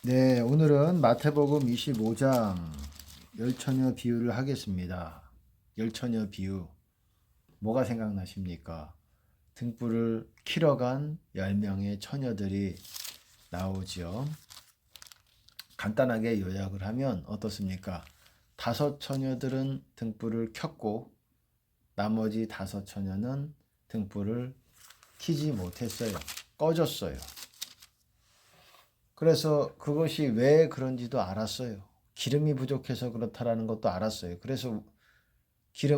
네, 오늘은 마태복음 25장 열처녀 비유를 하겠습니다. 열처녀 비유. 뭐가 생각나십니까? 등불을 키러 간 10명의 처녀들이 나오죠. 간단하게 요약을 하면 어떻습니까? 5처녀들은 등불을 켰고 나머지 5처녀는 등불을 켜지 못했어요. 꺼졌어요. 그래서 그것이 왜 그런지도 알았어요. 기름이 부족해서 그렇다라는 것도 알았어요. 그래서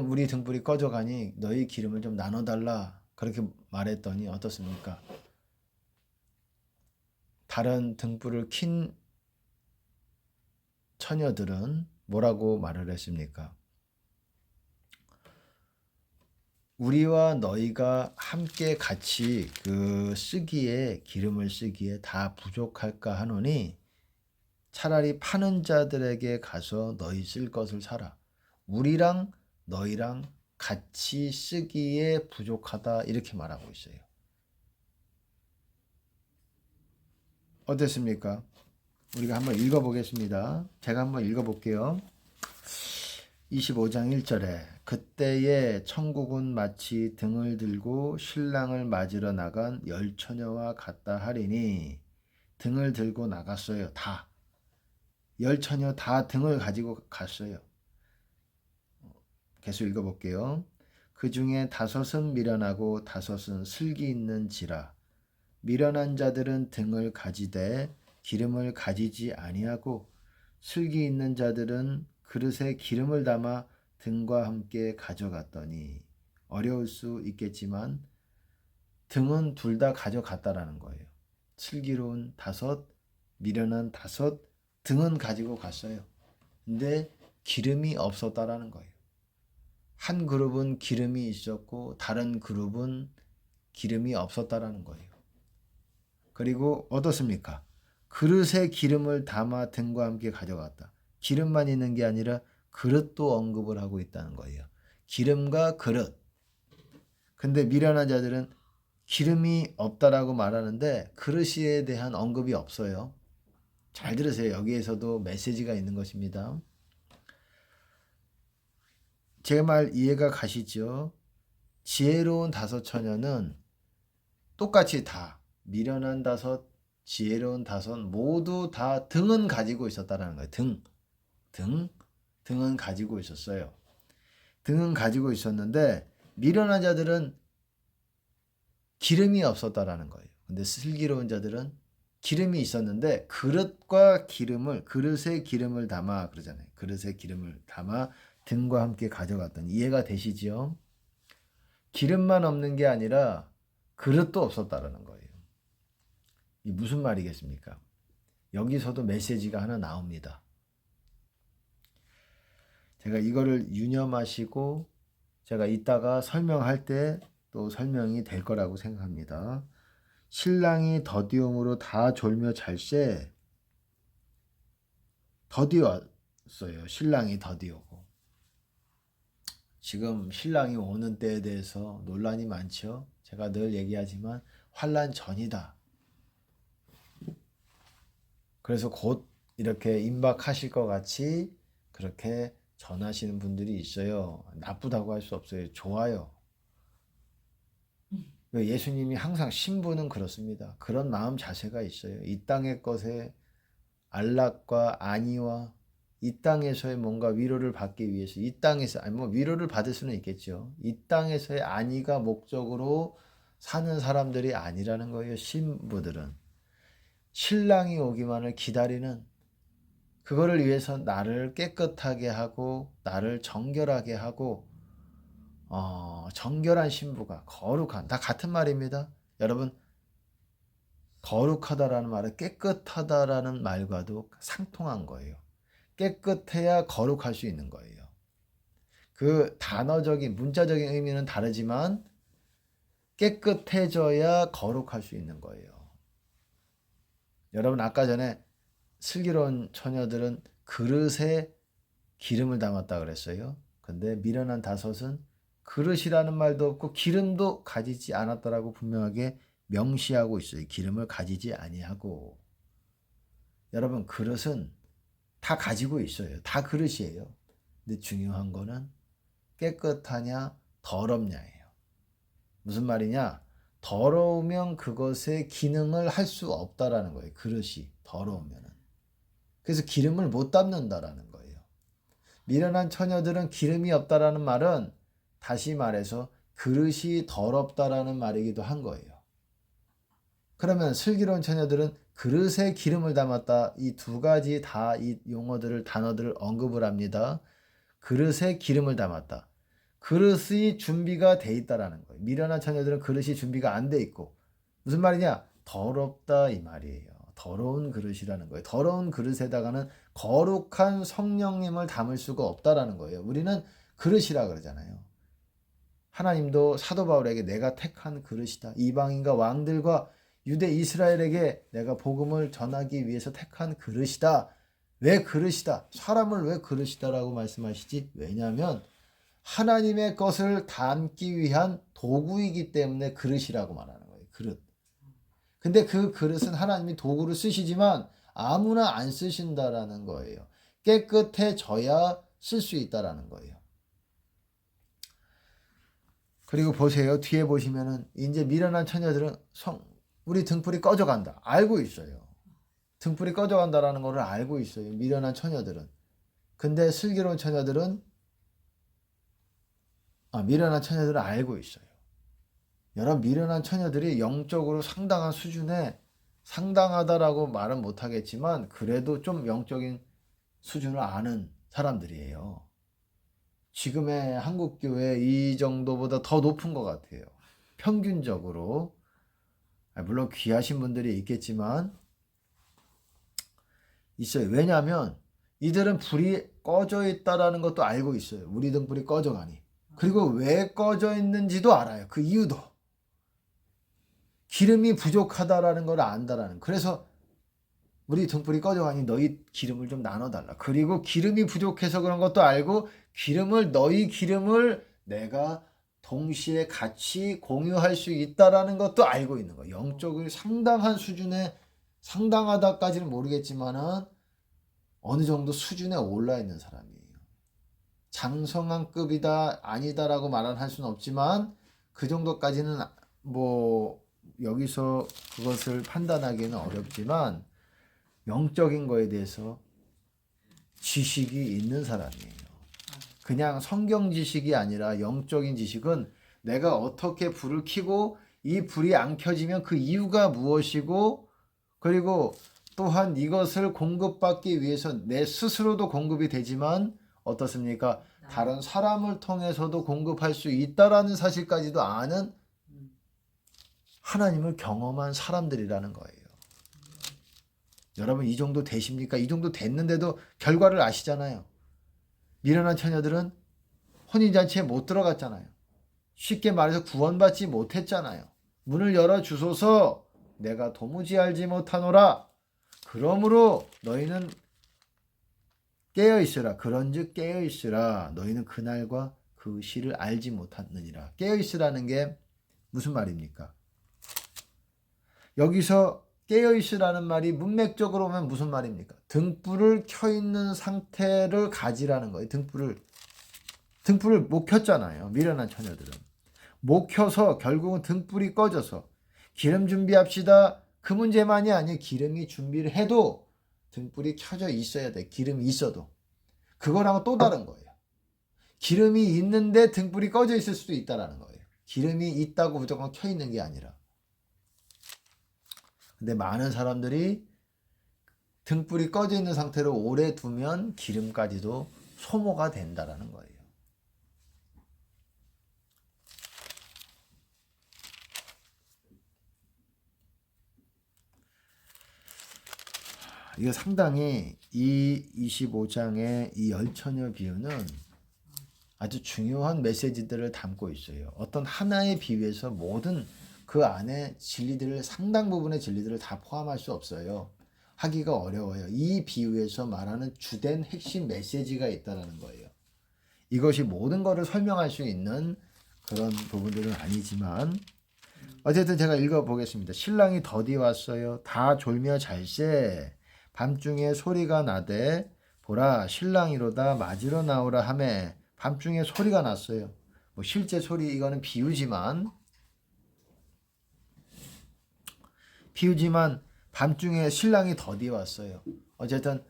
우리 등불이 꺼져가니 너희 기름을 좀 나눠달라. 그렇게 말했더니 어떻습니까? 다른 등불을 킨 처녀들은 뭐라고 말을 했습니까? 우리와 너희가 함께 같이 기름을 쓰기에 다 부족할까 하노니 차라리 파는 자들에게 가서 너희 쓸 것을 사라. 우리랑 너희랑 같이 쓰기에 부족하다 이렇게 말하고 있어요. 어땠습니까? 우리가 한번 읽어보겠습니다. 제가 한번 읽어볼게요. 25장 1절에 그때에 천국은 마치 등을 들고 신랑을 맞으러 나간 10처녀와 같다 하리니 등을 들고 나갔어요. 다. 10처녀 다 등을 가지고 갔어요. 계속 읽어볼게요. 그 중에 5은 미련하고 5은 슬기 있는지라. 미련한 자들은 등을 가지되 기름을 가지지 아니하고 슬기 있는 자들은 그릇에 기름을 담아 등과 함께 가져갔더니 어려울 수 있겠지만 등은 둘 다 가져갔다라는 거예요. 슬기로운 5, 미련한 5, 등은 가지고 갔어요. 근데 기름이 없었다라는 거예요. 한 그룹은 기름이 있었고 다른 그룹은 기름이 없었다라는 거예요. 그리고 어떻습니까? 그릇에 기름을 담아 등과 함께 가져갔다. 기름만 있는 게 아니라 그릇도 언급을 하고 있다는 거예요. 기름과 그릇. 근데 미련한 자들은 기름이 없다라고 말하는데 그릇에 대한 언급이 없어요. 잘 들으세요. 여기에서도 메시지가 있는 것입니다. 제 말 이해가 가시죠? 지혜로운 5처녀는 똑같이 다 미련한 5, 지혜로운 5 모두 다 등은 가지고 있었다라는 거예요. 등은 가지고 있었어요. 등은 가지고 있었는데 미련한 자들은 기름이 없었다라는 거예요. 근데 슬기로운 자들은 기름이 있었는데 그릇에 기름을 담아 그러잖아요. 그릇에 기름을 담아 등과 함께 가져갔더니 이해가 되시죠? 기름만 없는 게 아니라 그릇도 없었다라는 거예요. 이 무슨 말이겠습니까? 여기서도 메시지가 하나 나옵니다. 제가 이거를 유념하시고 제가 이따가 설명할 때 또 설명이 될 거라고 생각합니다. 신랑이 더디움으로 다 졸며 잘세 더디웠어요. 신랑이 더디오고. 지금 신랑이 오는 때에 대해서 논란이 많죠. 제가 늘 얘기하지만 환란 전이다. 그래서 곧 이렇게 임박하실 것 같이 그렇게 전하시는 분들이 있어요. 나쁘다고 할 수 없어요. 좋아요. 예수님이 항상 신부는 그렇습니다. 그런 마음 자세가 있어요. 이 땅의 것에 안락과 안위와 이 땅에서의 뭔가 위로를 받기 위해서 이 땅에서 아니 뭐 위로를 받을 수는 있겠죠. 이 땅에서의 안위가 목적으로 사는 사람들이 아니라는 거예요. 신부들은 신랑이 오기만을 기다리는 그거를 위해서 나를 깨끗하게 하고 나를 정결하게 하고 정결한 신부가 거룩한 다 같은 말입니다. 여러분 거룩하다라는 말은 깨끗하다라는 말과도 상통한 거예요. 깨끗해야 거룩할 수 있는 거예요. 그 단어적인 문자적인 의미는 다르지만 깨끗해져야 거룩할 수 있는 거예요. 여러분 아까 전에 슬기로운 처녀들은 그릇에 기름을 담았다 그랬어요. 근데 미련한 5은 그릇이라는 말도 없고 기름도 가지지 않았다라고 분명하게 명시하고 있어요. 기름을 가지지 아니하고. 여러분 그릇은 다 가지고 있어요. 다 그릇이에요. 근데 중요한 거는 깨끗하냐 더럽냐예요. 무슨 말이냐? 더러우면 그것의 기능을 할 수 없다라는 거예요. 그릇이 더러우면은. 그래서 기름을 못 담는다라는 거예요. 미련한 처녀들은 기름이 없다라는 말은 다시 말해서 그릇이 더럽다라는 말이기도 한 거예요. 그러면 슬기로운 처녀들은 그릇에 기름을 담았다. 이 두 가지 다 이 용어들을 단어들을 언급을 합니다. 그릇에 기름을 담았다. 그릇이 준비가 돼 있다라는 거예요. 미련한 처녀들은 그릇이 준비가 안 돼 있고 무슨 말이냐? 더럽다 이 말이에요. 더러운 그릇이라는 거예요. 더러운 그릇에다가는 거룩한 성령님을 담을 수가 없다라는 거예요. 우리는 그릇이라 그러잖아요. 하나님도 사도 바울에게 내가 택한 그릇이다. 이방인과 왕들과 유대 이스라엘에게 내가 복음을 전하기 위해서 택한 그릇이다. 왜 그릇이다? 사람을 왜 그릇이다라고 말씀하시지? 왜냐하면 하나님의 것을 담기 위한 도구이기 때문에 그릇이라고 말하는 거예요. 그릇. 근데 그 그릇은 하나님이 도구로 쓰시지만 아무나 안 쓰신다라는 거예요. 깨끗해져야 쓸 수 있다라는 거예요. 그리고 보세요. 뒤에 보시면은 이제 미련한 처녀들은 우리 등불이 꺼져간다. 알고 있어요. 등불이 꺼져간다라는 것을 알고 있어요. 미련한 처녀들은. 근데 슬기로운 처녀들은 미련한 처녀들은 알고 있어요. 여러분 미련한 처녀들이 영적으로 상당한 수준에 상당하다라고 말은 못하겠지만 그래도 좀 영적인 수준을 아는 사람들이에요. 지금의 한국교회 이 정도보다 더 높은 것 같아요. 평균적으로. 물론 귀하신 분들이 있겠지만 있어요. 왜냐하면 이들은 불이 꺼져 있다라는 것도 알고 있어요. 우리 등불이 꺼져가니. 그리고 왜 꺼져 있는지도 알아요. 그 이유도. 기름이 부족하다라는 걸 안다라는. 그래서 우리 등불이 꺼져가니 너희 기름을 좀 나눠달라. 그리고 기름이 부족해서 그런 것도 알고 너희 기름을 내가 동시에 같이 공유할 수 있다라는 것도 알고 있는 거예요. 영적으로 상당한 수준에 상당하다까지는 모르겠지만은 어느 정도 수준에 올라 있는 사람이에요. 장성한 급이다 아니다라고 말은 할 수는 없지만 그 정도까지는 뭐 여기서 그것을 판단하기는 어렵지만 영적인 거에 대해서 지식이 있는 사람이에요. 그냥 성경 지식이 아니라 영적인 지식은 내가 어떻게 불을 켜고 이 불이 안 켜지면 그 이유가 무엇이고 그리고 또한 이것을 공급받기 위해서 내 스스로도 공급이 되지만 어떻습니까? 다른 사람을 통해서도 공급할 수 있다라는 사실까지도 아는 하나님을 경험한 사람들이라는 거예요. 여러분 이 정도 되십니까? 이 정도 됐는데도 결과를 아시잖아요. 미련한 처녀들은 혼인잔치에 못 들어갔잖아요. 쉽게 말해서 구원받지 못했잖아요. 문을 열어주소서 내가 도무지 알지 못하노라. 그러므로 너희는 깨어있으라. 그런즉 깨어있으라. 너희는 그날과 그 시를 알지 못하느니라. 깨어있으라는 게 무슨 말입니까? 여기서 깨어있으라는 말이 문맥적으로 보면 무슨 말입니까? 등불을 켜있는 상태를 가지라는 거예요. 등불을 못 켰잖아요. 미련한 처녀들은. 못 켜서 결국은 등불이 꺼져서 기름 준비합시다. 그 문제만이 아니에요. 기름이 준비를 해도 등불이 켜져 있어야 돼. 기름이 있어도. 그거랑은 또 다른 거예요. 기름이 있는데 등불이 꺼져 있을 수도 있다는 거예요. 기름이 있다고 무조건 켜 있는 게 아니라. 근데 많은 사람들이 등불이 꺼져 있는 상태로 오래 두면 기름까지도 소모가 된다는 거예요. 이거 상당히 이 25장의 이 열처녀 비유는 아주 중요한 메시지들을 담고 있어요. 어떤 하나의 비유에서 모든 그 안에 진리들을 상당 부분의 진리들을 다 포함할 수 없어요. 하기가 어려워요. 이 비유에서 말하는 주된 핵심 메시지가 있다는 거예요. 이것이 모든 것을 설명할 수 있는 그런 부분들은 아니지만 어쨌든 제가 읽어보겠습니다. 신랑이 더디 왔어요. 다 졸며 잘세. 밤중에 소리가 나되 보라 신랑이로다 맞으러 나오라 하매 밤중에 소리가 났어요. 뭐 실제 소리 이거는 비유지만 밤중에 신랑이 더디 왔어요. 어쨌든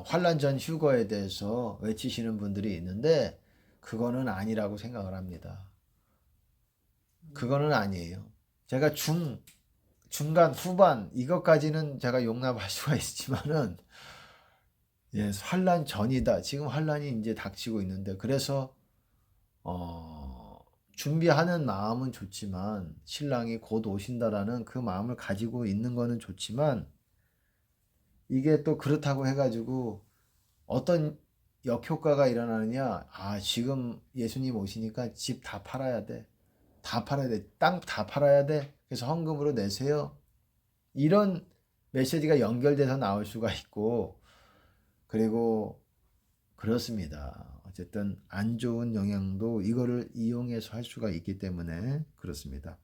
환란 전 휴거에 대해서 외치시는 분들이 있는데 그거는 아니라고 생각을 합니다. 그거는 아니에요. 제가 중간, 후반 이것까지는 제가 용납할 수가 있지만은 예, 환란 전이다. 지금 환란이 이제 닥치고 있는데 그래서 준비하는 마음은 좋지만 신랑이 곧 오신다라는 그 마음을 가지고 있는 거는 좋지만 이게 또 그렇다고 해가지고 어떤 역효과가 일어나느냐. 지금 예수님 오시니까 집 다 팔아야 돼. 다 팔아야 돼. 땅 다 팔아야 돼. 그래서 헌금으로 내세요. 이런 메시지가 연결돼서 나올 수가 있고 그리고 그렇습니다. 어쨌든 안 좋은 영향도 이거를 이용해서 할 수가 있기 때문에 그렇습니다.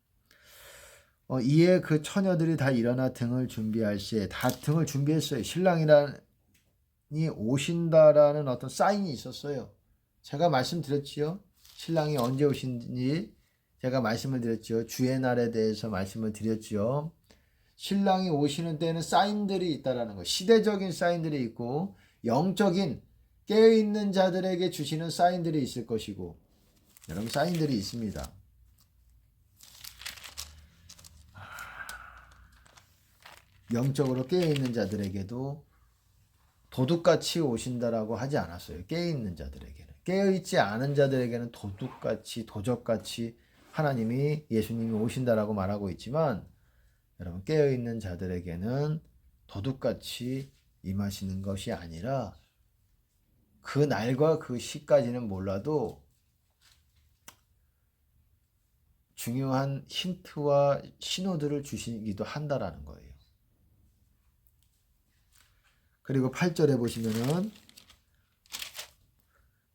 이에 그 처녀들이 다 일어나 등을 준비할 시에 다 등을 준비했어요. 신랑이라니 오신다라는 어떤 사인이 있었어요. 제가 말씀드렸지요. 신랑이 언제 오신지 제가 말씀을 드렸죠. 주의 날에 대해서 말씀을 드렸죠. 신랑이 오시는 때는 사인들이 있다라는 거. 시대적인 사인들이 있고 영적인 깨어있는 자들에게 주시는 사인들이 있을 것이고 여러분 사인들이 있습니다. 영적으로 깨어있는 자들에게도 도둑같이 오신다라고 하지 않았어요. 깨어있는 자들에게는. 깨어있지 않은 자들에게는 도둑같이 도적같이 하나님이 예수님이 오신다라고 말하고 있지만 여러분 깨어있는 자들에게는 도둑같이 임하시는 것이 아니라 그 날과 그 시까지는 몰라도 중요한 힌트와 신호들을 주시기도 한다라는 거예요. 그리고 8절에 보시면은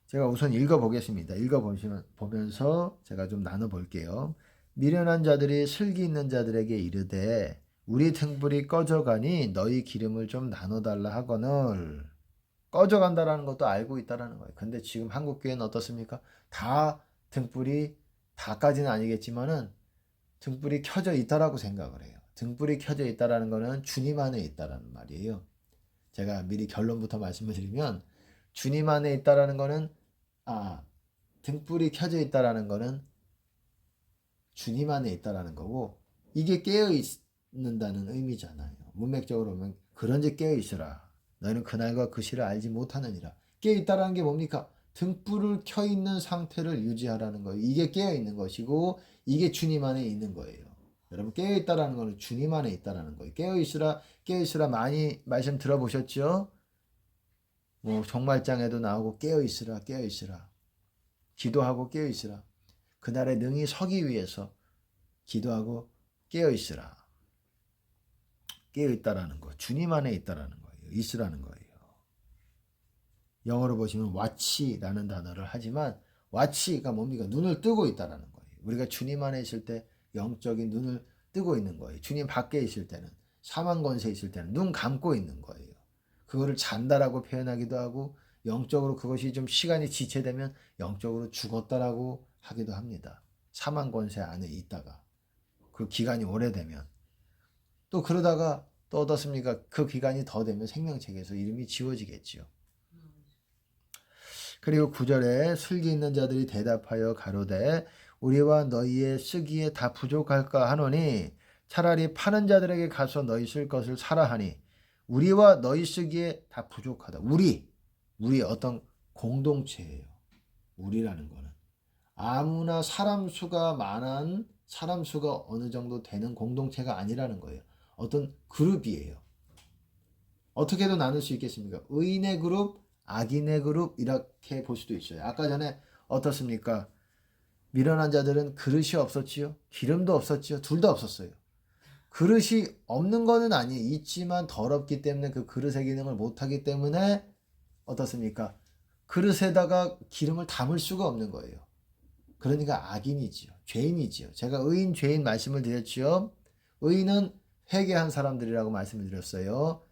제가 우선 읽어보겠습니다. 읽어보면서 제가 좀 나눠볼게요. 미련한 자들이 슬기 있는 자들에게 이르되 우리 등불이 꺼져가니 너희 기름을 좀 나눠달라 하거늘. 꺼져간다라는 것도 알고 있다라는 거예요. 근데 지금 한국교회는 어떻습니까? 다 등불이 다까지는 아니겠지만은 등불이 켜져 있다라고 생각을 해요. 등불이 켜져 있다라는 거는 주님 안에 있다라는 말이에요. 제가 미리 결론부터 말씀을 드리면 주님 안에 있다라는 거는 등불이 켜져 있다라는 거는 주님 안에 있다라는 거고 이게 깨어 있는다는 의미잖아요. 문맥적으로 보면 그런지 깨어 있으라. 너희는 그날과 그 시를 알지 못하느니라. 깨어 있다라는 게 뭡니까? 등불을 켜 있는 상태를 유지하라는 거예요. 이게 깨어 있는 것이고 이게 주님 안에 있는 거예요. 여러분 깨어 있다라는 거는 주님 안에 있다라는 거예요. 깨어 있으라 많이 말씀 들어보셨죠? 뭐 종말장에도 나오고 깨어 있으라. 기도하고 깨어 있으라. 그날에 능히 서기 위해서 기도하고 깨어 있으라. 깨어 있다라는 거. 주님 안에 있다라는 거예요. 있으라는 거예요. 영어로 보시면 watch라는 단어를 하지만 watch가 뭡니까? 눈을 뜨고 있다라는 거예요. 우리가 주님 안에 있을 때 영적인 눈을 뜨고 있는 거예요. 주님 밖에 있을 때는 사망 권세 있을 때는 눈 감고 있는 거예요. 그거를 잔다라고 표현하기도 하고 영적으로 그것이 좀 시간이 지체되면 영적으로 죽었다라고 하기도 합니다. 사망 권세 안에 있다가 그 기간이 오래되면 또 그러다가 또 어떻습니까? 그 기간이 더 되면 생명책에서 이름이 지워지겠지요. 그리고 9절에 슬기 있는 자들이 대답하여 가로되 우리와 너희의 쓰기에 다 부족할까 하노니 차라리 파는 자들에게 가서 너희 쓸 것을 사라 하니 우리와 너희 쓰기에 다 부족하다. 우리 어떤 공동체예요. 우리라는 거는 아무나 사람 수가 많은 사람 수가 어느 정도 되는 공동체가 아니라는 거예요. 어떤 그룹이에요. 어떻게도 나눌 수 있겠습니까? 의인의 그룹, 악인의 그룹 이렇게 볼 수도 있어요. 아까 전에 어떻습니까? 미련한 자들은 그릇이 없었지요. 기름도 없었지요. 둘 다 없었어요. 그릇이 없는 거는 아니에요. 있지만 더럽기 때문에 그 그릇의 기능을 못하기 때문에 어떻습니까? 그릇에다가 기름을 담을 수가 없는 거예요. 그러니까 악인이지요. 죄인이지요. 제가 의인, 죄인 말씀을 드렸지요. 의인은 회개한 사람들이라고 말씀을 드렸어요.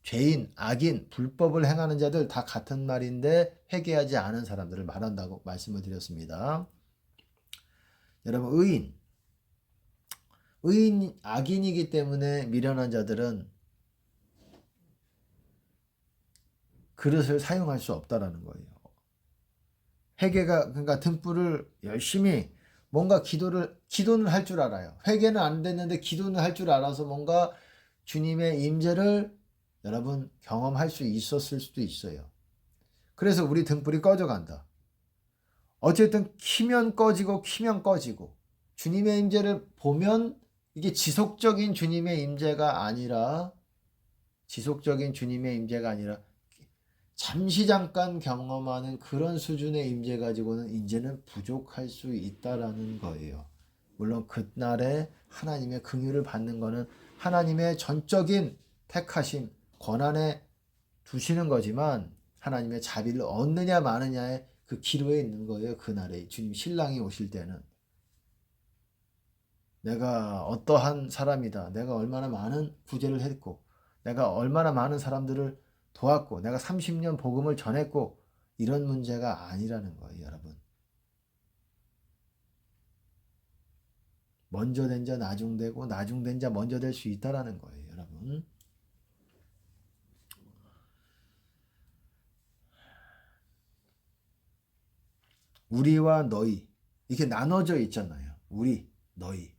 죄인, 악인, 불법을 행하는 자들 다 같은 말인데 회개하지 않은 사람들을 말한다고 말씀을 드렸습니다. 여러분, 의인, 악인이기 때문에 미련한 자들은 그릇을 사용할 수 없다라는 거예요. 회개가, 그러니까 등불을 열심히 뭔가 기도는 할 줄 알아요. 회개는 안 됐는데 기도는 할 줄 알아서 뭔가 주님의 임재를 여러분 경험할 수 있었을 수도 있어요. 그래서 우리 등불이 꺼져간다. 어쨌든 키면 꺼지고 키면 꺼지고 주님의 임재를 보면 이게 지속적인 주님의 임재가 아니라 잠시 잠깐 경험하는 그런 수준의 임재 가지고는 이제는 부족할 수 있다라는 거예요. 물론 그날에 하나님의 긍휼을 받는 거는 하나님의 전적인 택하심, 권한에 두시는 거지만 하나님의 자비를 얻느냐 마느냐의 그 기로에 있는 거예요. 그날에 주님 신랑이 오실 때는 내가 어떠한 사람이다. 내가 얼마나 많은 구제를 했고 내가 얼마나 많은 사람들을 도왔고 내가 30년 복음을 전했고 이런 문제가 아니라는 거예요. 여러분. 먼저 된 자 나중되고 나중된 자 먼저 될 수 있다라는 거예요. 여러분. 우리와 너희 이렇게 나눠져 있잖아요. 우리, 너희.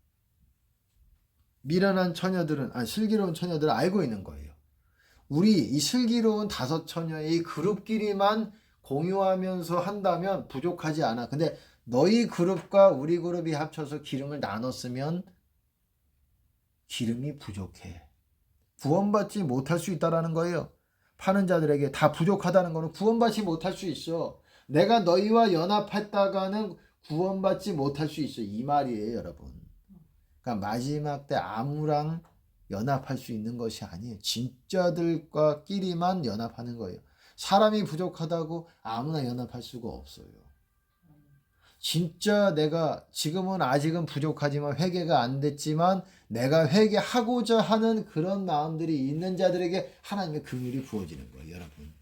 미련한 처녀들은 슬기로운 처녀들은 알고 있는 거예요. 우리 이 슬기로운 5 처녀의 그룹끼리만 공유하면서 한다면 부족하지 않아. 근데 너희 그룹과 우리 그룹이 합쳐서 기름을 나눴으면 기름이 부족해. 구원받지 못할 수 있다는 거예요. 파는 자들에게 다 부족하다는 거는 구원받지 못할 수 있어. 내가 너희와 연합했다가는 구원받지 못할 수 있어. 이 말이에요, 여러분. 그러니까 마지막 때 아무랑 연합할 수 있는 것이 아니에요. 진짜들과 끼리만 연합하는 거예요. 사람이 부족하다고 아무나 연합할 수가 없어요. 진짜 내가 지금은 아직은 부족하지만 회개가 안 됐지만 내가 회개하고자 하는 그런 마음들이 있는 자들에게 하나님의 긍휼이 부어지는 거예요. 여러분.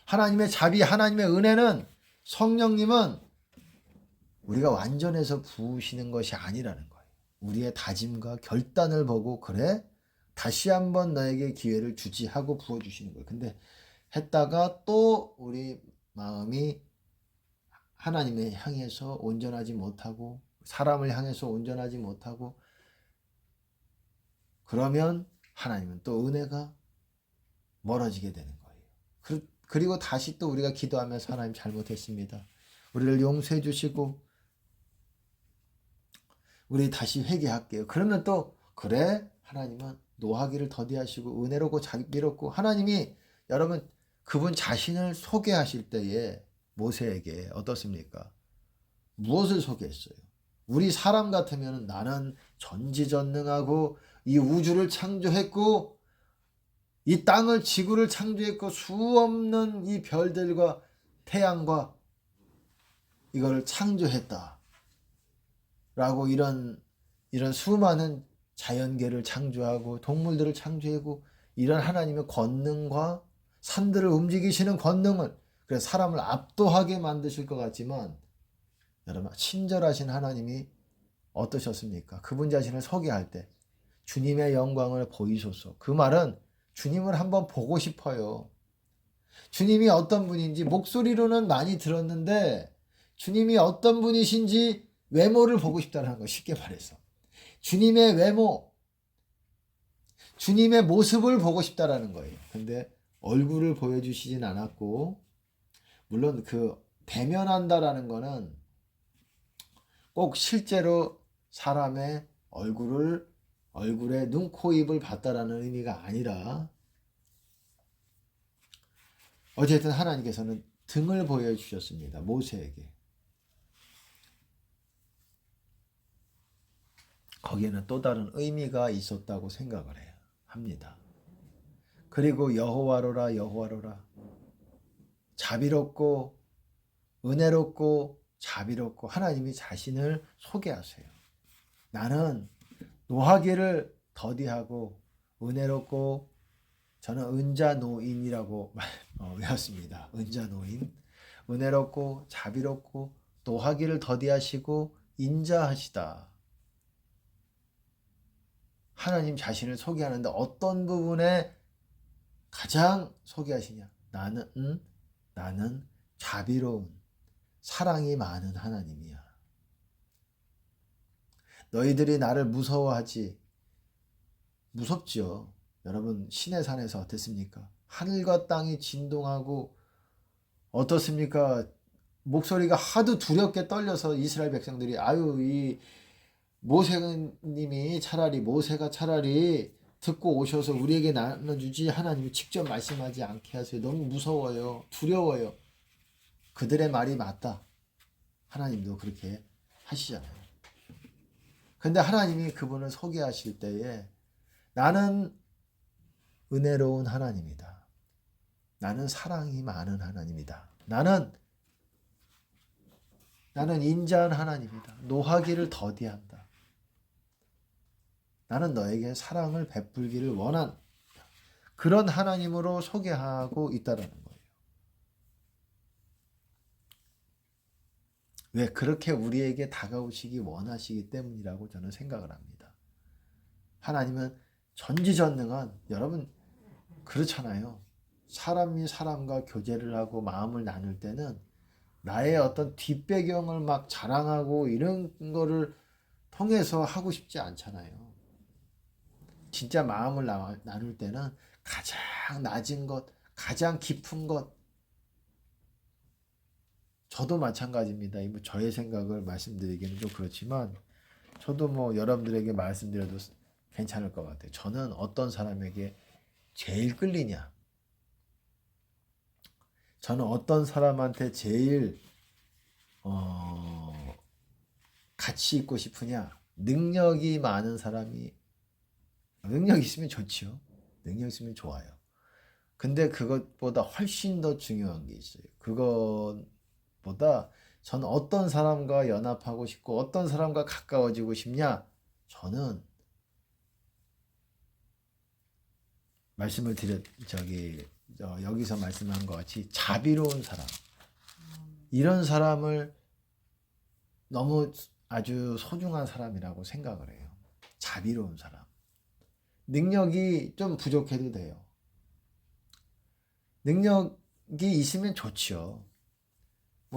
하나님의 자비, 하나님의 은혜는 성령님은 우리가 완전해서 부으시는 것이 아니라는 거예요. 우리의 다짐과 결단을 보고 그래? 다시 한번 너에게 기회를 주지 하고 부어주시는 거예요. 근데 했다가 또 우리 마음이 하나님을 향해서 온전하지 못하고 사람을 향해서 온전하지 못하고 그러면 하나님은 또 은혜가 멀어지게 되는 거예요. 그리고 다시 또 우리가 기도하면서 하나님 잘못했습니다. 우리를 용서해 주시고 우리 다시 회개할게요. 그러면 또 그래? 하나님은 노하기를 더디하시고 은혜롭고 자비롭고 하나님이 여러분 그분 자신을 소개하실 때에 모세에게 어떻습니까? 무엇을 소개했어요? 우리 사람 같으면 나는 전지전능하고 이 우주를 창조했고 이 땅을 지구를 창조했고 수없는 이 별들과 태양과 이걸 창조했다. 라고 이런 수많은 자연계를 창조하고 동물들을 창조하고 이런 하나님의 권능과 산들을 움직이시는 권능을 그래서 사람을 압도하게 만드실 것 같지만 여러분 친절하신 하나님이 어떠셨습니까? 그분 자신을 소개할 때 주님의 영광을 보이소서. 그 말은 주님을 한번 보고 싶어요. 주님이 어떤 분인지 목소리로는 많이 들었는데 주님이 어떤 분이신지 외모를 보고 싶다는 거 쉽게 말해서 주님의 외모, 주님의 모습을 보고 싶다라는 거예요. 근데 얼굴을 보여주시진 않았고 물론 그 대면한다라는 거는 꼭 실제로 사람의 얼굴에 눈, 코, 입을 봤다라는 의미가 아니라 어쨌든 하나님께서는 등을 보여주셨습니다. 모세에게. 거기에는 또 다른 의미가 있었다고 생각을 합니다. 그리고 여호와로라 여호와로라 자비롭고 은혜롭고 자비롭고 하나님이 자신을 소개하세요. 나는 노하기를 더디하고 은혜롭고 저는 은자노인이라고 외웠습니다. 은자노인. 은혜롭고 자비롭고 노하기를 더디하시고 인자하시다. 하나님 자신을 소개하는데 어떤 부분에 가장 소개하시냐? 나는 자비로운 사랑이 많은 하나님이야. 너희들이 나를 무서워하지. 무섭죠. 여러분 신의 산에서 어땠습니까? 하늘과 땅이 진동하고 어떻습니까? 목소리가 하도 두렵게 떨려서 이스라엘 백성들이 이 모세가 차라리 듣고 오셔서 우리에게 나눠주지 하나님이 직접 말씀하지 않게 하세요. 너무 무서워요. 두려워요. 그들의 말이 맞다. 하나님도 그렇게 하시잖아요. 근데 하나님이 그분을 소개하실 때에 나는 은혜로운 하나님이다. 나는 사랑이 많은 하나님이다. 나는 인자한 하나님이다. 노하기를 더디한다. 나는 너에게 사랑을 베풀기를 원한 그런 하나님으로 소개하고 있다는 거예요. 왜? 그렇게 우리에게 다가오시기 원하시기 때문이라고 저는 생각을 합니다. 하나님은 전지전능한, 여러분 그렇잖아요. 사람이 사람과 교제를 하고 마음을 나눌 때는 나의 어떤 뒷배경을 막 자랑하고 이런 거를 통해서 하고 싶지 않잖아요. 진짜 마음을 나눌 때는 가장 낮은 것, 가장 깊은 것. 저도 마찬가지입니다. 저의 생각을 말씀드리기는 좀 그렇지만 저도 여러분들에게 말씀드려도 괜찮을 것 같아요. 저는 어떤 사람에게 제일 끌리냐? 저는 어떤 사람한테 제일 같이 있고 싶으냐? 능력이 많은 사람이, 능력 있으면 좋지요. 능력 있으면 좋아요. 근데 그것보다 훨씬 더 중요한 게 있어요. 그것보다 저는 어떤 사람과 연합하고 싶고 어떤 사람과 가까워지고 싶냐? 저는 말씀을 여기서 말씀한 것 같이 자비로운 사람, 이런 사람을 너무 아주 소중한 사람이라고 생각을 해요. 자비로운 사람. 능력이 좀 부족해도 돼요. 능력이 있으면 좋죠.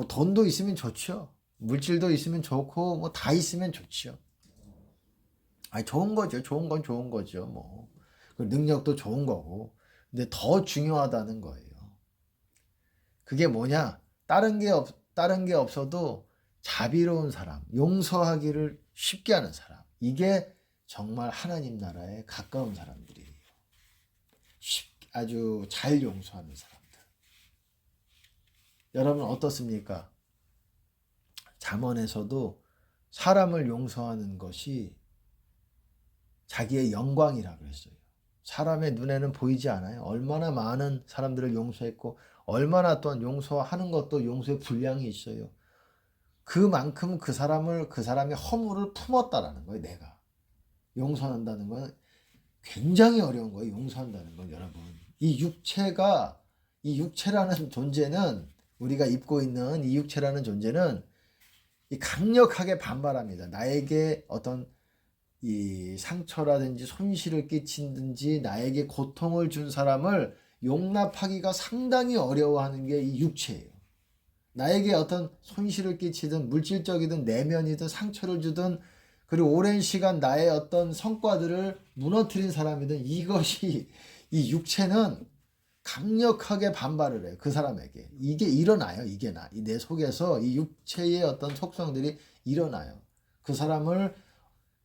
돈도 있으면 좋죠. 물질도 있으면 좋고 다 있으면 좋죠. 좋은 거죠. 좋은 건 좋은 거죠. 능력도 좋은 거고. 근데 더 중요하다는 거예요. 그게 뭐냐? 다른 게 없어도 자비로운 사람, 용서하기를 쉽게 하는 사람. 이게 정말 하나님 나라에 가까운 사람들이에요. 아주 잘 용서하는 사람들. 여러분 어떻습니까? 잠언에서도 사람을 용서하는 것이 자기의 영광이라고 그랬어요. 사람의 눈에는 보이지 않아요. 얼마나 많은 사람들을 용서했고 얼마나 또한 용서하는 것도 용서의 분량이 있어요. 그만큼 그 사람의 허물을 품었다라는 거예요. 내가 용서한다는 건 굉장히 어려운 거예요. 용서한다는 건 여러분. 이 육체라는 존재는, 우리가 입고 있는 이 육체라는 존재는 강력하게 반발합니다. 나에게 어떤 이 상처라든지 손실을 끼친든지 나에게 고통을 준 사람을 용납하기가 상당히 어려워하는 게 이 육체예요. 나에게 어떤 손실을 끼치든 물질적이든 내면이든 상처를 주든 그리고 오랜 시간 나의 어떤 성과들을 무너뜨린 사람이든 이것이, 이 육체는 강력하게 반발을 해요. 그 사람에게. 이게 일어나요. 내 속에서 이 육체의 어떤 속성들이 일어나요. 그 사람을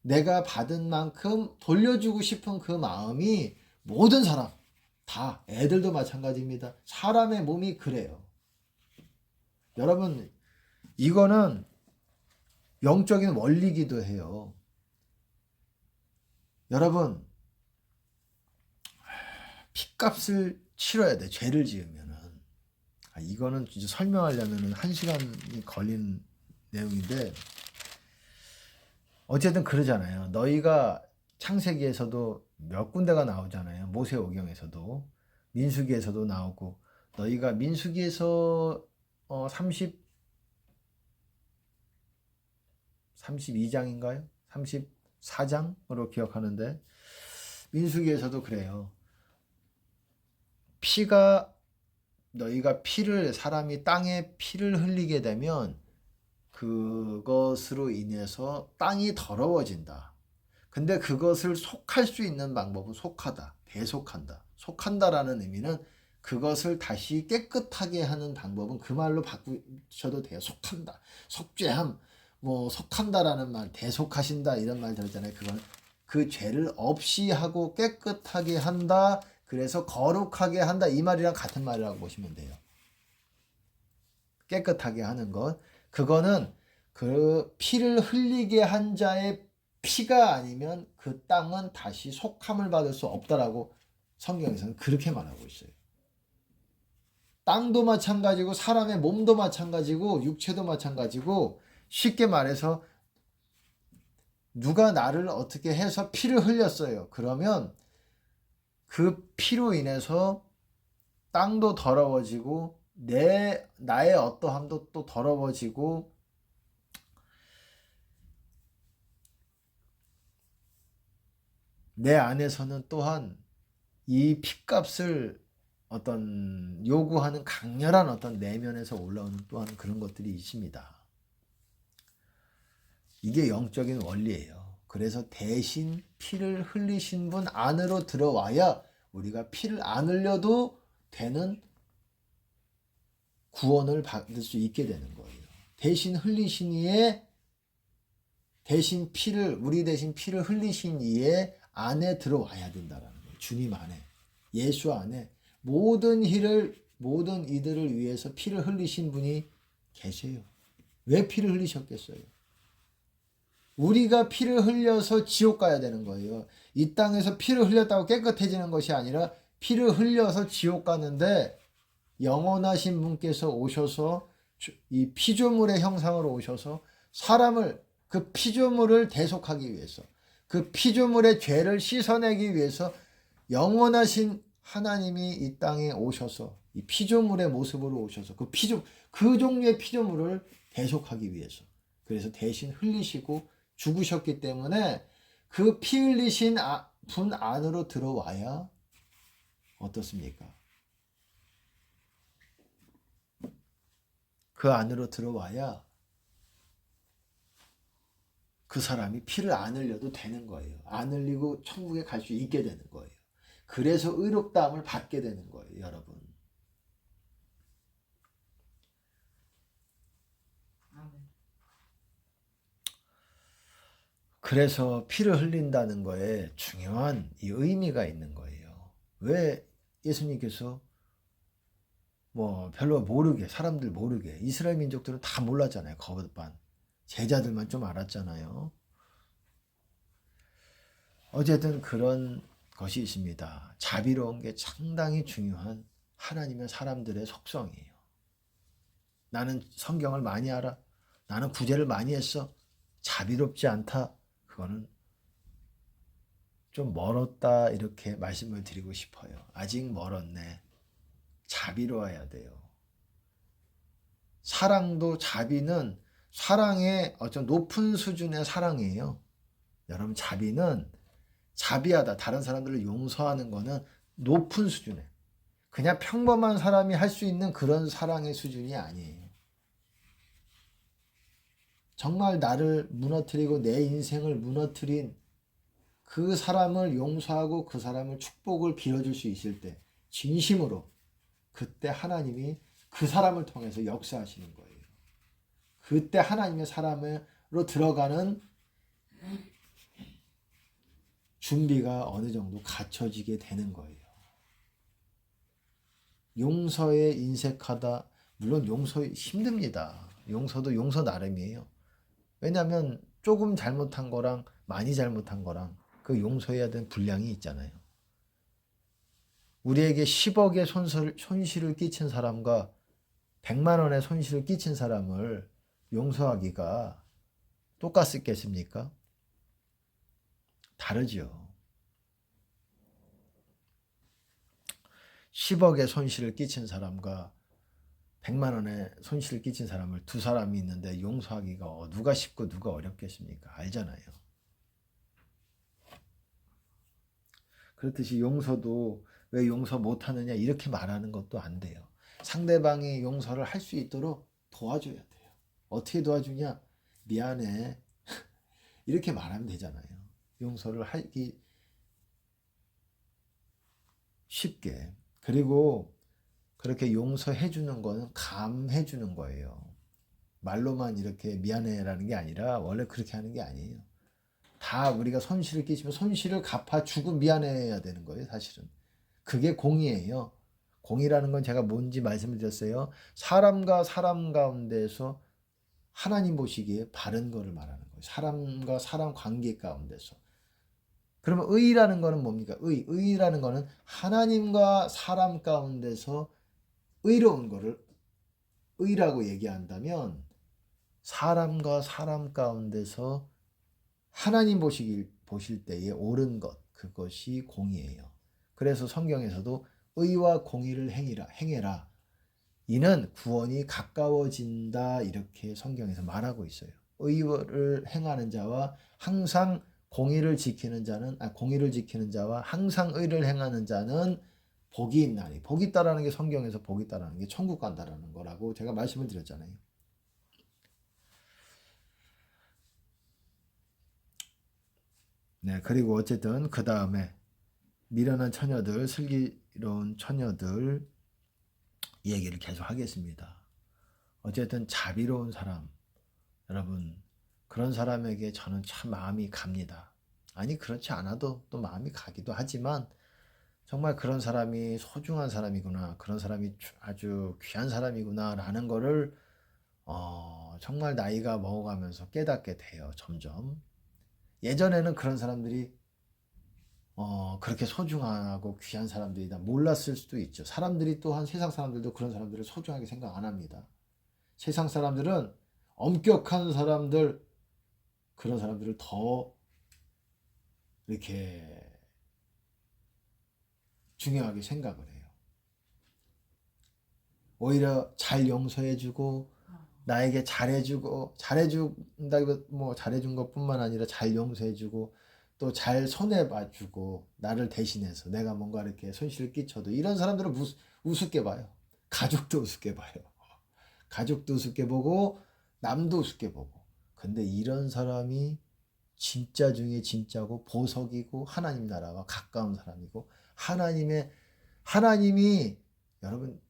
내가 받은 만큼 돌려주고 싶은 그 마음이 모든 사람, 다, 애들도 마찬가지입니다. 사람의 몸이 그래요. 여러분, 이거는 영적인 원리기도 해요. 여러분, 핏값을 치러야 돼. 죄를 지으면은. 이거는 진짜 설명하려면 1시간이 걸리는 내용인데, 어쨌든 그러잖아요. 너희가 창세기에서도 몇 군데가 나오잖아요. 모세오경에서도 민수기에서도 나오고 너희가 민수기에서 32장인가요? 34장으로 기억하는데 민수기에서도 그래요. 너희가 사람이 땅에 피를 흘리게 되면 그것으로 인해서 땅이 더러워진다. 근데 그것을 속할 수 있는 방법은 속하다, 배속한다. 속한다라는 의미는 그것을 다시 깨끗하게 하는 방법은 그 말로 바꾸셔도 돼요. 속한다, 속죄함, 속한다라는 말, 대속하신다 이런 말 들었잖아요. 그건 그 죄를 없이 하고 깨끗하게 한다. 그래서 거룩하게 한다 이 말이랑 같은 말이라고 보시면 돼요. 깨끗하게 하는 것. 그거는 그 피를 흘리게 한 자의 피가 아니면 그 땅은 다시 속함을 받을 수 없다라고 성경에서는 그렇게 말하고 있어요. 땅도 마찬가지고 사람의 몸도 마찬가지고 육체도 마찬가지고 쉽게 말해서 누가 나를 어떻게 해서 피를 흘렸어요. 그러면 그 피로 인해서 땅도 더러워지고 나의 어떠함도 또 더러워지고 내 안에서는 또한 이 핏값을 어떤 요구하는 강렬한 어떤 내면에서 올라오는 또한 그런 것들이 있습니다. 이게 영적인 원리예요. 그래서 대신 피를 흘리신 분 안으로 들어와야 우리가 피를 안 흘려도 되는 구원을 받을 수 있게 되는 거예요. 대신 흘리신 이에 우리 대신 피를 흘리신 이에 안에 들어와야 된다는 거예요. 주님 안에, 예수 안에 모든 이들을 위해서 피를 흘리신 분이 계세요. 왜 피를 흘리셨겠어요? 우리가 피를 흘려서 지옥 가야 되는 거예요. 이 땅에서 피를 흘렸다고 깨끗해지는 것이 아니라 피를 흘려서 지옥 가는데 영원하신 분께서 오셔서 이 피조물의 형상으로 오셔서 사람을 그 피조물을 대속하기 위해서 그 피조물의 죄를 씻어내기 위해서 영원하신 하나님이 이 땅에 오셔서 이 피조물의 모습으로 오셔서 그 종류의 피조물을 대속하기 위해서 그래서 대신 흘리시고 죽으셨기 때문에 그 피 흘리신 분 안으로 들어와야 어떻습니까? 그 안으로 들어와야 그 사람이 피를 안 흘려도 되는 거예요. 안 흘리고 천국에 갈 수 있게 되는 거예요. 그래서 의롭다함을 받게 되는 거예요, 여러분. 그래서 피를 흘린다는 거에 중요한 이 의미가 있는 거예요. 왜 예수님께서 별로 모르게 사람들 모르게 이스라엘 민족들은 다 몰랐잖아요. 거듭반 제자들만 좀 알았잖아요. 어쨌든 그런 것이 있습니다. 자비로운 게 상당히 중요한 하나님의 사람들의 속성이에요. 나는 성경을 많이 알아. 나는 구제를 많이 했어. 자비롭지 않다. 그거는 좀 멀었다 이렇게 말씀을 드리고 싶어요. 아직 멀었네. 자비로워야 돼요. 자비는 사랑의 어떤 높은 수준의 사랑이에요. 여러분 자비하다 다른 사람들을 용서하는 거는 높은 수준에 그냥 평범한 사람이 할 수 있는 그런 사랑의 수준이 아니에요. 정말 나를 무너뜨리고 내 인생을 무너뜨린 그 사람을 용서하고 그 사람을 축복을 빌어줄 수 있을 때 진심으로 그때 하나님이 그 사람을 통해서 역사하시는 거예요. 그때 하나님의 사람으로 들어가는 준비가 어느 정도 갖춰지게 되는 거예요. 용서에 인색하다. 물론 용서 힘듭니다. 용서도 용서 나름이에요. 왜냐하면 조금 잘못한 거랑 많이 잘못한 거랑 그 용서해야 되는 분량이 있잖아요. 우리에게 10억의 손실을 끼친 사람과 100만 원의 손실을 끼친 사람을 용서하기가 똑같겠습니까? 다르죠. 10억의 손실을 끼친 사람과 100만 원의 손실을 끼친 사람을 두 사람이 있는데 용서하기가 누가 쉽고 누가 어렵겠습니까? 알잖아요. 그렇듯이 용서도 왜 용서 못하느냐 이렇게 말하는 것도 안 돼요. 상대방이 용서를 할 수 있도록 도와줘야 돼요. 어떻게 도와주냐? 미안해. 이렇게 말하면 되잖아요. 용서를 하기 쉽게. 그리고 그렇게 용서해 주는 거는 감해 주는 거예요. 말로만 이렇게 미안해라는 게 아니라 원래 그렇게 하는 게 아니에요. 다 우리가 손실을 끼치면 손실을 갚아주고 미안해야 되는 거예요, 사실은. 그게 공의예요. 공의라는 건 제가 뭔지 말씀을 드렸어요. 사람과 사람 가운데서 하나님 보시기에 바른 거를 말하는 거예요. 사람과 사람 관계 가운데서. 그러면 의라는 거는 뭡니까? 의라는 거는 하나님과 사람 가운데서 의로운 거를 의라고 얘기한다면 사람과 사람 가운데서 하나님 보실 때에 옳은 것, 그것이 공의예요. 그래서 성경에서도 의와 공의를 행해라. 이는 구원이 가까워진다 이렇게 성경에서 말하고 있어요. 의를 행하는 자와 항상 공의를 지키는 자와 항상 의를 행하는 자는 복이 있나니. 복이 있다라는 게 성경에서 복이 있다라는 게 천국 간다라는 거라고 제가 말씀을 드렸잖아요. 네, 그리고 어쨌든 그 다음에 미련한 처녀들, 슬기로운 처녀들 얘기를 계속 하겠습니다. 어쨌든 자비로운 사람, 여러분 그런 사람에게 저는 참 마음이 갑니다. 아니 그렇지 않아도 또 마음이 가기도 하지만 정말 그런 사람이 소중한 사람이구나, 그런 사람이 아주 귀한 사람이구나 라는 거를 정말 나이가 먹어가면서 깨닫게 돼요. 점점. 예전에는 그런 사람들이 그렇게 소중하고 귀한 사람들이다 몰랐을 수도 있죠. 사람들이 또한 세상 사람들도 그런 사람들을 소중하게 생각 안 합니다. 세상 사람들은 엄격한 사람들, 그런 사람들을 더 이렇게 중요하게 생각을 해요. 오히려 잘 용서해주고 나에게 잘해준다고 뭐 잘해준 것뿐만 아니라 잘 용서해주고 또 잘 손해봐주고 나를 대신해서 내가 뭔가 이렇게 손실을 끼쳐도 이런 사람들은 우습게 봐요. 가족도 우습게 봐요. 가족도 우습게 보고 남도 우습게 보고. 근데 이런 사람이 진짜 중에 진짜고 보석이고 하나님 나라와 가까운 사람이고 하나님이 여러분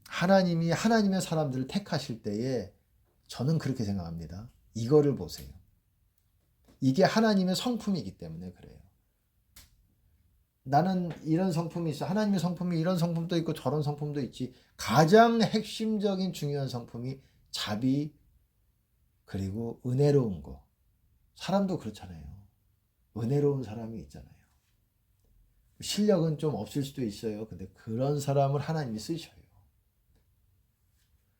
하나님의 사람들을 택하실 때에 저는 그렇게 생각합니다. 이거를 보세요. 이게 하나님의 성품이기 때문에 그래요. 나는 이런 성품이 있어. 하나님의 성품이 이런 성품도 있고 저런 성품도 있지. 가장 핵심적인 중요한 성품이 자비 그리고 은혜로운 거. 사람도 그렇잖아요. 은혜로운 사람이 있잖아요. 실력은 좀 없을 수도 있어요. 근데 그런 사람을 하나님이 쓰셔요.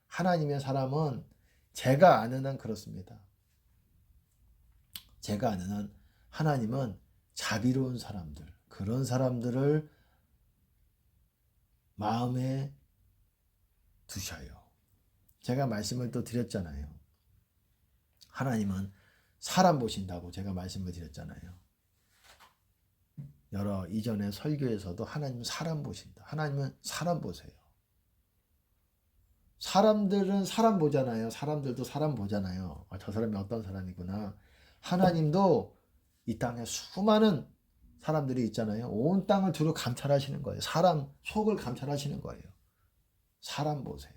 하나님의 사람은 제가 아는 한 그렇습니다. 제가 아는 한 하나님은 자비로운 사람들, 그런 사람들을 마음에 두셔요. 제가 말씀을 또 드렸잖아요. 하나님은 사람 보신다고 제가 말씀을 드렸잖아요. 여러 이전의 설교에서도 하나님은 사람 보신다. 하나님은 사람 보세요. 사람들은 사람 보잖아요. 사람들도 사람 보잖아요. 저 사람이 어떤 사람이구나. 하나님도 이 땅에 수많은 사람들이 있잖아요. 온 땅을 두루 감찰하시는 거예요. 사람 속을 감찰하시는 거예요. 사람 보세요.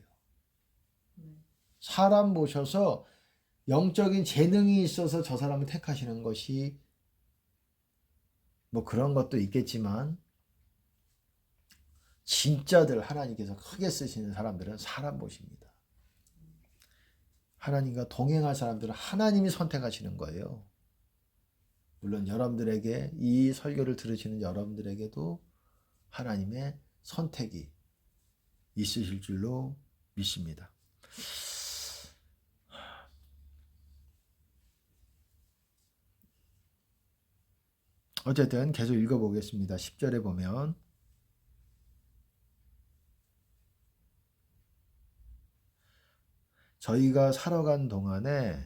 사람 보셔서 영적인 재능이 있어서 저 사람을 택하시는 것이 뭐 그런 것도 있겠지만 진짜들 하나님께서 크게 쓰시는 사람들은 사람 보십니다. 하나님과 동행할 사람들은 하나님이 선택하시는 거예요. 물론 여러분들에게 이 설교를 들으시는 여러분들에게도 하나님의 선택이 있으실 줄로 믿습니다. 어쨌든 계속 읽어보겠습니다. 10절에 보면 저희가 살아간 동안에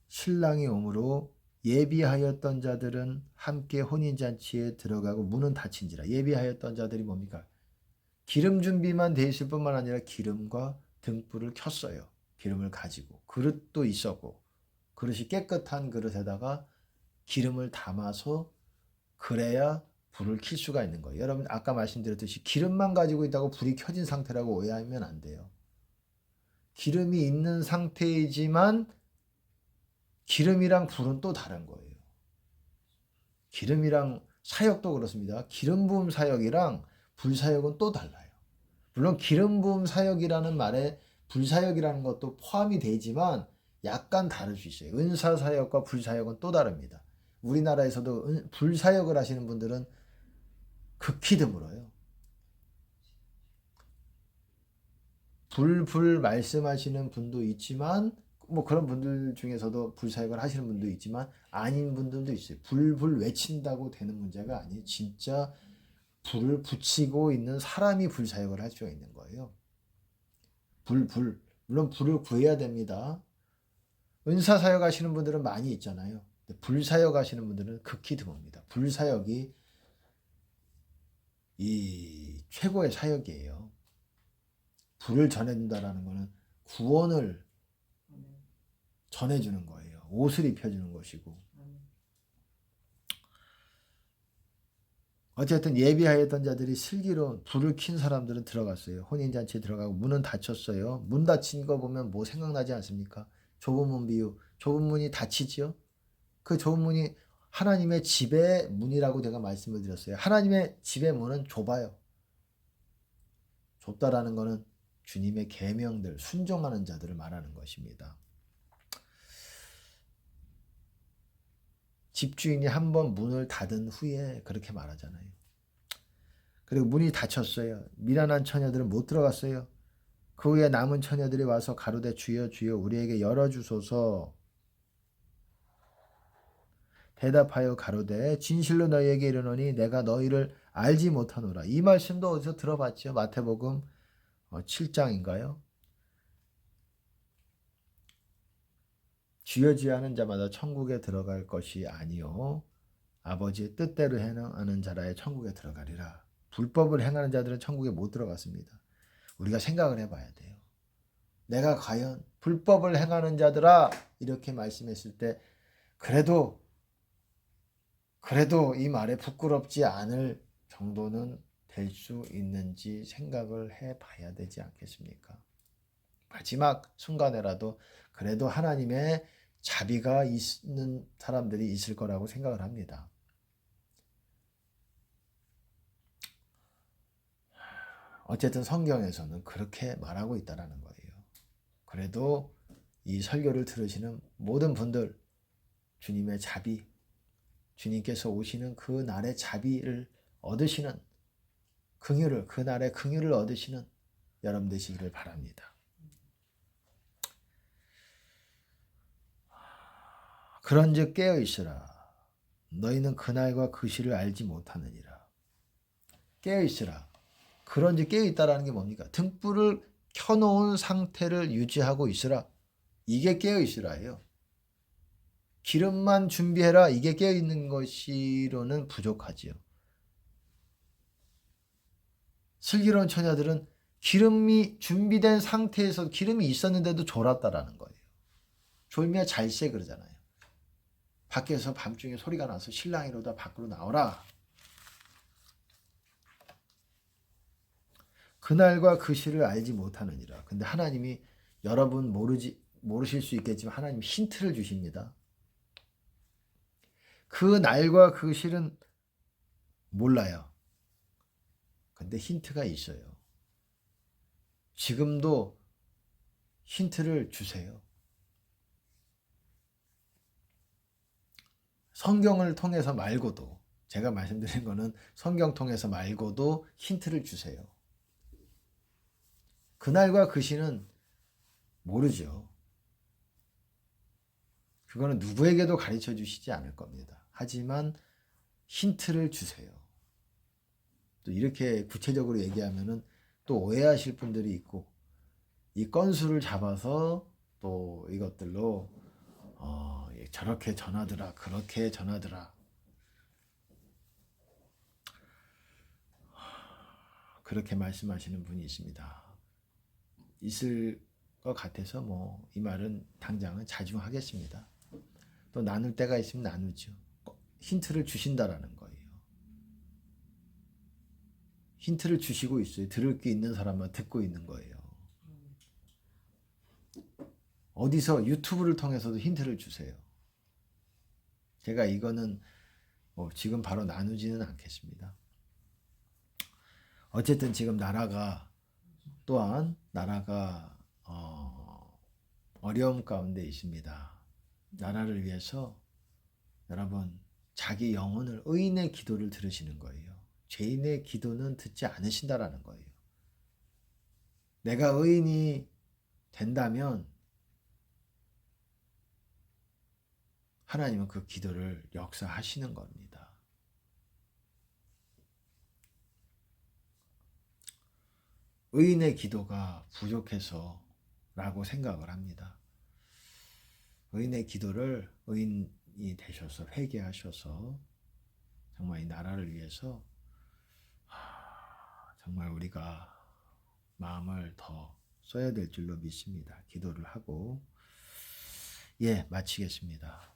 신랑이 오므로 예비하였던 자들은 함께 혼인잔치에 들어가고 문은 닫힌지라. 예비하였던 자들이 뭡니까? 기름 준비만 돼 있을 뿐만 아니라 기름과 등불을 켰어요. 기름을 가지고. 그릇도 있었고, 그릇이 깨끗한 그릇에다가 기름을 담아서 그래야 불을 켤 수가 있는 거예요. 여러분 아까 말씀드렸듯이 기름만 가지고 있다고 불이 켜진 상태라고 오해하면 안 돼요. 기름이 있는 상태이지만 기름이랑 불은 또 다른 거예요. 기름이랑 사역도 그렇습니다. 기름 부음 사역이랑 불 사역은 또 달라요. 물론 기름 부음 사역이라는 말에 불 사역이라는 것도 포함이 되지만 약간 다를 수 있어요. 은사 사역과 불 사역은 또 다릅니다. 우리나라에서도 불 사역을 하시는 분들은 극히 드물어요. 불 말씀하시는 분도 있지만 뭐 그런 분들 중에서도 불사역을 하시는 분도 있지만 아닌 분들도 있어요. 불 외친다고 되는 문제가 아니에요. 진짜 불을 붙이고 있는 사람이 불사역을 할 수가 있는 거예요. 물론 불을 구해야 됩니다. 은사 사역 하시는 분들은 많이 있잖아요. 불사역 하시는 분들은 극히 드뭅니다. 불사역이 이 최고의 사역이에요. 불을 전해준다라는 것은 구원을 전해주는 거예요. 옷을 입혀주는 것이고. 어쨌든 예비하였던 자들이 슬기로 불을 킨 사람들은 들어갔어요. 혼인잔치에 들어가고 문은 닫혔어요. 문 닫힌 거 보면 뭐 생각나지 않습니까? 좁은 문 비유. 좁은 문이 닫히지요. 그 좁은 문이 하나님의 집의 문이라고 제가 말씀을 드렸어요. 하나님의 집의 문은 좁아요. 좁다라는 것은 주님의 계명들, 순종하는 자들을 말하는 것입니다. 집주인이 한번 문을 닫은 후에 그렇게 말하잖아요. 그리고 문이 닫혔어요. 미련한 처녀들은 못 들어갔어요. 그 후에 남은 처녀들이 와서 가로되 주여 주여 우리에게 열어주소서. 대답하여 가로되 진실로 너희에게 이르노니 내가 너희를 알지 못하노라. 이 말씀도 어디서 들어봤죠? 마태복음 7장인가요? 주여 주여 하는 자마다 천국에 들어갈 것이 아니요 아버지의 뜻대로 행하는 자라야 천국에 들어가리라. 불법을 행하는 자들은 천국에 못 들어갔습니다. 우리가 생각을 해봐야 돼요. 내가 과연 불법을 행하는 자들아 이렇게 말씀했을 때 그래도 이 말에 부끄럽지 않을 정도는 될 수 있는지 생각을 해봐야 되지 않겠습니까? 마지막 순간에라도 그래도 하나님의 자비가 있는 사람들이 있을 거라고 생각을 합니다. 어쨌든 성경에서는 그렇게 말하고 있다는 거예요. 그래도 이 설교를 들으시는 모든 분들 주님의 자비, 주님께서 오시는 그 날의 자비를 얻으시는 긍휼을, 그 날의 긍휼을 얻으시는 여러분 되시기를 바랍니다. 그런즉 깨어 있으라. 너희는 그날과 그 시를 알지 못하느니라. 깨어 있으라. 그런즉 깨어 있다라는 게 뭡니까? 등불을 켜놓은 상태를 유지하고 있으라. 이게 깨어 있으라예요. 기름만 준비해라. 이게 깨어 있는 것이로는 부족하지요. 슬기로운 처녀들은 기름이 준비된 상태에서 기름이 있었는데도 졸았다라는 거예요. 졸면 잘세 그러잖아요. 밖에서 밤중에 소리가 나서 신랑이로다 밖으로 나오라. 그날과 그 시를 알지 못하느니라. 근데 하나님이 여러분 모르실 수 있겠지만 하나님 힌트를 주십니다. 그 날과 그 시는 몰라요. 근데 힌트가 있어요. 지금도 힌트를 주세요. 성경을 통해서 말고도 제가 말씀드린 거는 성경 통해서 말고도 힌트를 주세요. 그날과 그 시는 모르죠. 그거는 누구에게도 가르쳐 주시지 않을 겁니다. 하지만 힌트를 주세요. 또 이렇게 구체적으로 얘기하면은 또 오해하실 분들이 있고 이 건수를 잡아서 또 이것들로 저렇게 전하더라, 그렇게 전하더라. 그렇게 말씀하시는 분이 있습니다. 있을 것 같아서 뭐 이 말은 당장은 자중하겠습니다. 또 나눌 때가 있으면 나누죠. 힌트를 주신다라는 거예요. 힌트를 주시고 있어요. 들을 게 있는 사람은 듣고 있는 거예요. 어디서 유튜브를 통해서도 힌트를 주세요. 제가 이거는 뭐 지금 바로 나누지는 않겠습니다. 어쨌든 지금 나라가 어려움 가운데 있습니다. 나라를 위해서 여러분 자기 영혼을 의인의 기도를 들으시는 거예요. 죄인의 기도는 듣지 않으신다라는 거예요. 내가 의인이 된다면 하나님은 그 기도를 역사하시는 겁니다. 의인의 기도가 부족해서라고 생각을 합니다. 의인의 기도를 의인이 되셔서 회개하셔서 정말 이 나라를 위해서 정말 우리가 마음을 더 써야 될 줄로 믿습니다. 기도를 하고 마치겠습니다.